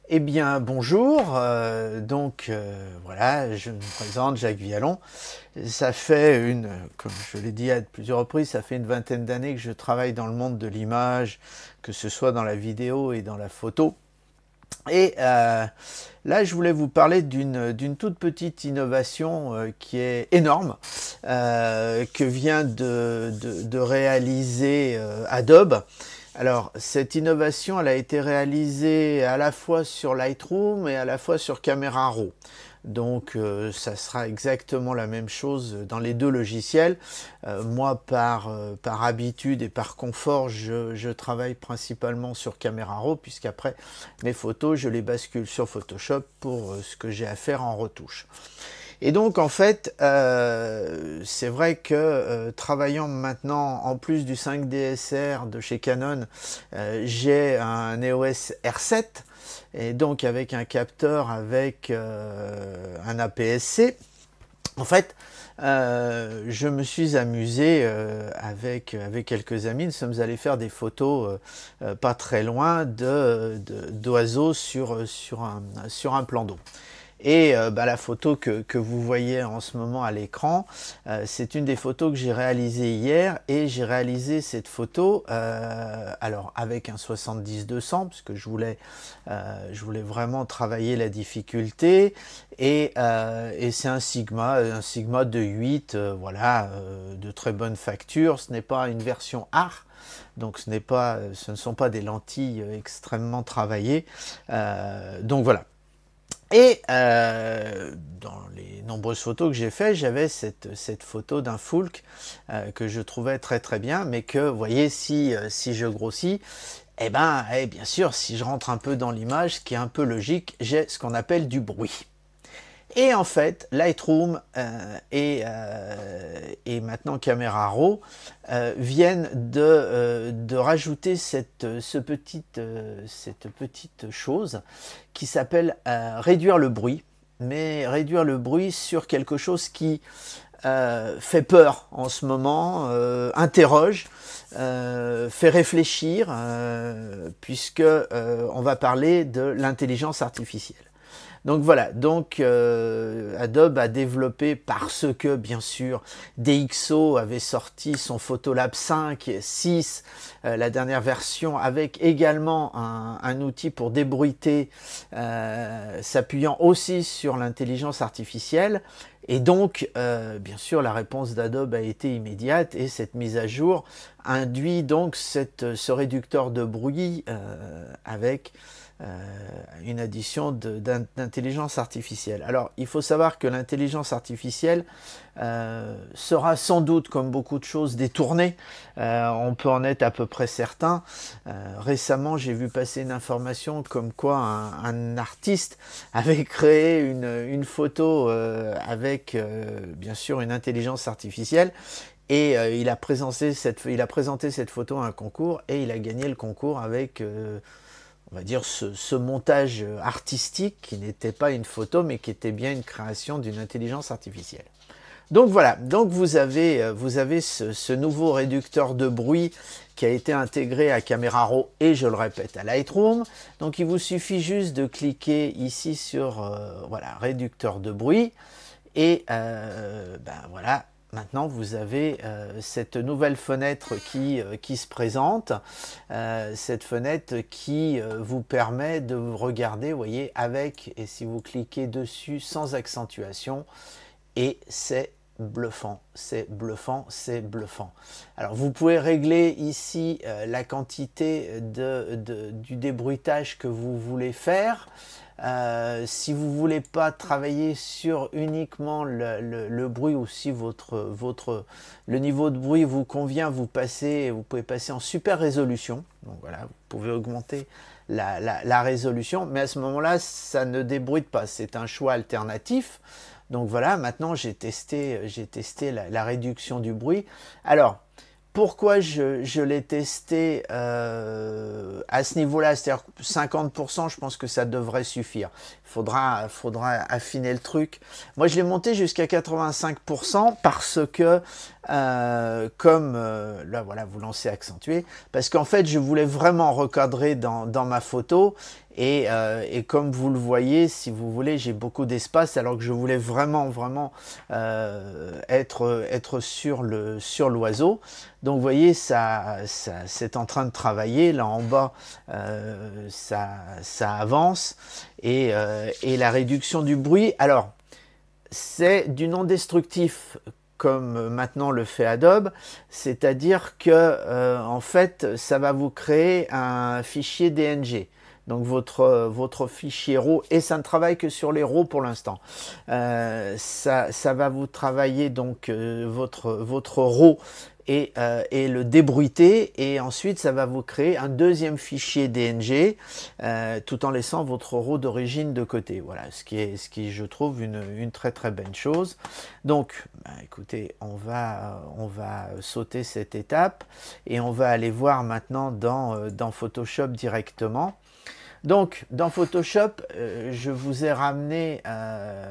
Eh bien, bonjour. Voilà, je me présente, Jacques Viallon. Ça fait comme je l'ai dit à plusieurs reprises, ça fait une vingtaine d'années que je travaille dans le monde de l'image, que ce soit dans la vidéo et dans la photo. Et là, je voulais vous parler d'une toute petite innovation qui est énorme, que vient de réaliser Adobe. Alors, cette innovation, elle a été réalisée à la fois sur Lightroom et à la fois sur Camera Raw. Donc, ça sera exactement la même chose dans les deux logiciels. Moi, par habitude et par confort, je travaille principalement sur Camera Raw, puisqu'après, mes photos, je les bascule sur Photoshop pour ce que j'ai à faire en retouche. Et donc en fait, c'est vrai que travaillant maintenant en plus du 5D SR de chez Canon, j'ai un EOS R7 et donc avec un capteur avec un APS-C. En fait, je me suis amusé avec quelques amis. Nous sommes allés faire des photos pas très loin d'oiseaux sur un plan d'eau. Et la photo que vous voyez en ce moment à l'écran, c'est une des photos que j'ai réalisées hier, et j'ai réalisé cette photo alors avec un 70-200 parce que je voulais vraiment travailler la difficulté, et c'est un Sigma de 8, voilà, de très bonne facture. Ce n'est pas une version art. Donc ce ne sont pas des lentilles extrêmement travaillées. Donc voilà. Et dans les nombreuses photos que j'ai faites, j'avais cette photo d'un Foulk que je trouvais très très bien, mais que, vous voyez, si je grossis, bien sûr, si je rentre un peu dans l'image, ce qui est un peu logique, j'ai ce qu'on appelle du bruit. Et en fait, Lightroom et maintenant Camera Raw viennent de rajouter cette petite chose qui s'appelle réduire le bruit. Mais réduire le bruit sur quelque chose qui fait peur en ce moment, interroge, fait réfléchir, puisque on va parler de l'intelligence artificielle. Donc voilà, Adobe a développé, parce que bien sûr DxO avait sorti son Photolab 5, 6, la dernière version, avec également un outil pour débruiter, s'appuyant aussi sur l'intelligence artificielle. Et donc, bien sûr, la réponse d'Adobe a été immédiate, et cette mise à jour induit donc ce réducteur de bruit avec une addition d'intelligence artificielle. Alors, il faut savoir que l'intelligence artificielle sera sans doute, comme beaucoup de choses, détournée. On peut en être à peu près certain. Récemment, j'ai vu passer une information comme quoi un artiste avait créé une photo avec, bien sûr, une intelligence artificielle. Et il a présenté cette photo à un concours, et il a gagné le concours avec on va dire ce montage artistique qui n'était pas une photo, mais qui était bien une création d'une intelligence artificielle. Donc voilà, donc vous avez ce nouveau réducteur de bruit qui a été intégré à Camera Raw et, je le répète, à Lightroom. Donc il vous suffit juste de cliquer ici sur voilà, réducteur de bruit, et voilà. Maintenant, vous avez cette nouvelle fenêtre qui se présente, cette fenêtre qui vous permet de regarder, vous voyez, avec, et si vous cliquez dessus, sans accentuation, et c'est bluffant, c'est bluffant, c'est bluffant. Alors, vous pouvez régler ici la quantité du débruitage que vous voulez faire. Si vous ne voulez pas travailler sur uniquement le bruit, ou si le niveau de bruit vous convient, vous pouvez passer en super résolution. Donc voilà, vous pouvez augmenter la résolution, mais à ce moment-là, ça ne débruite pas. C'est un choix alternatif. Donc voilà, maintenant j'ai testé la réduction du bruit. Alors, pourquoi je l'ai testé à ce niveau-là, c'est-à-dire 50%, je pense que ça devrait suffire. Il faudra affiner le truc. Moi, je l'ai monté jusqu'à 85% parce que comme là voilà, vous lancez accentué, parce qu'en fait je voulais vraiment recadrer dans ma photo, et comme vous le voyez, si vous voulez, j'ai beaucoup d'espace, alors que je voulais vraiment être sur l'oiseau. Donc vous voyez, ça c'est en train de travailler, là en bas ça avance, et la réduction du bruit, alors c'est du non destructif comme maintenant le fait Adobe, c'est-à-dire que en fait ça va vous créer un fichier DNG. Donc votre fichier RAW, et ça ne travaille que sur les RAW pour l'instant. Ça va vous travailler donc votre RAW et le débruiter, et ensuite ça va vous créer un deuxième fichier DNG tout en laissant votre RAW d'origine de côté. Voilà, ce qui je trouve une très très bonne chose. Donc écoutez, on va sauter cette étape et on va aller voir maintenant dans Photoshop directement. Donc dans Photoshop, je vous ai ramené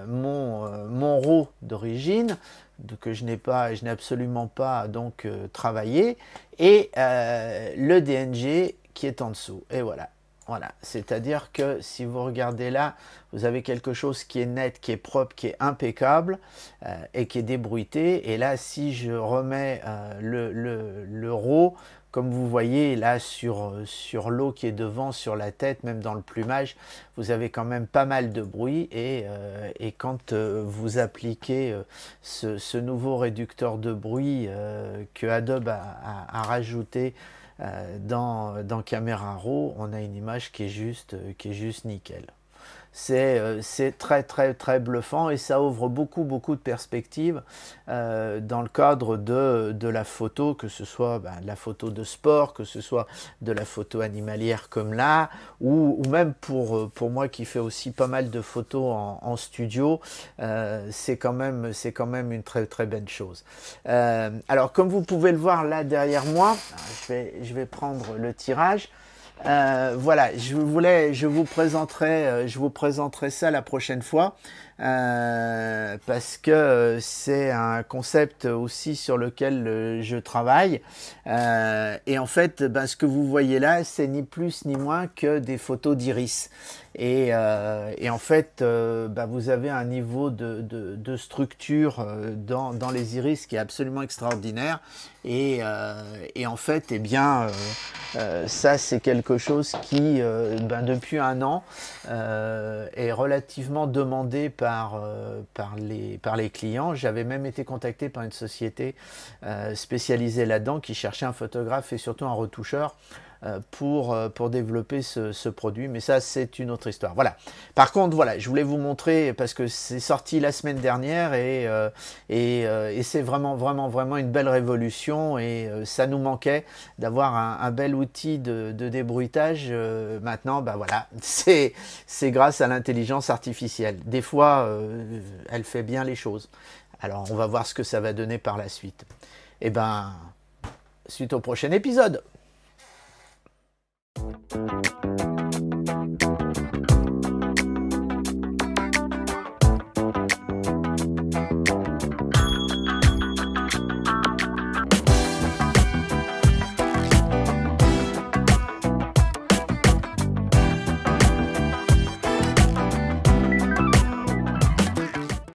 mon RAW d'origine, que je n'ai absolument pas donc travaillé, et le DNG qui est en dessous. Et voilà. Voilà, c'est-à-dire que si vous regardez là, vous avez quelque chose qui est net, qui est propre, qui est impeccable et qui est débruité. Et là, si je remets le RAW, comme vous voyez là sur l'eau qui est devant, sur la tête, même dans le plumage, vous avez quand même pas mal de bruit. Et quand vous appliquez ce nouveau réducteur de bruit que Adobe a rajouté dans Camera Raw, on a une image qui est juste nickel. C'est très très très bluffant, et ça ouvre beaucoup de perspectives dans le cadre de la photo, que ce soit de la photo de sport, que ce soit de la photo animalière comme là, ou même pour moi qui fais aussi pas mal de photos en studio, c'est quand même une très très belle chose. Alors comme vous pouvez le voir là derrière moi, je vais prendre le tirage. Voilà, je vous présenterai ça la prochaine fois, parce que c'est un concept aussi sur lequel je travaille, et en fait ce que vous voyez là, c'est ni plus ni moins que des photos d'iris, et en fait vous avez un niveau de structure dans les iris qui est absolument extraordinaire, et en fait ça c'est quelque chose qui depuis un an est relativement demandé par les clients. J'avais même été contacté par une société spécialisée là-dedans qui cherchait un photographe et surtout un retoucheur pour développer ce produit, mais ça c'est une autre histoire. Voilà. Par contre, voilà, je voulais vous montrer parce que c'est sorti la semaine dernière, et c'est vraiment une belle révolution, et ça nous manquait d'avoir un bel outil de débruitage. Maintenant, voilà, c'est grâce à l'intelligence artificielle. Des fois, elle fait bien les choses. Alors, on va voir ce que ça va donner par la suite. Et suite au prochain épisode.